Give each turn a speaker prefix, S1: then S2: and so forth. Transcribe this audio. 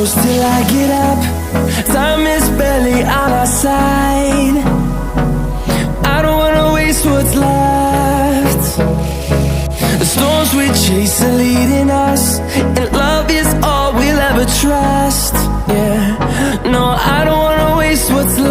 S1: close till I get up. Time is barely on our side. I don't wanna waste what's left. The storms we chase are leading us, and love is all we'll ever trust. Yeah, no, I don't wanna waste what's left.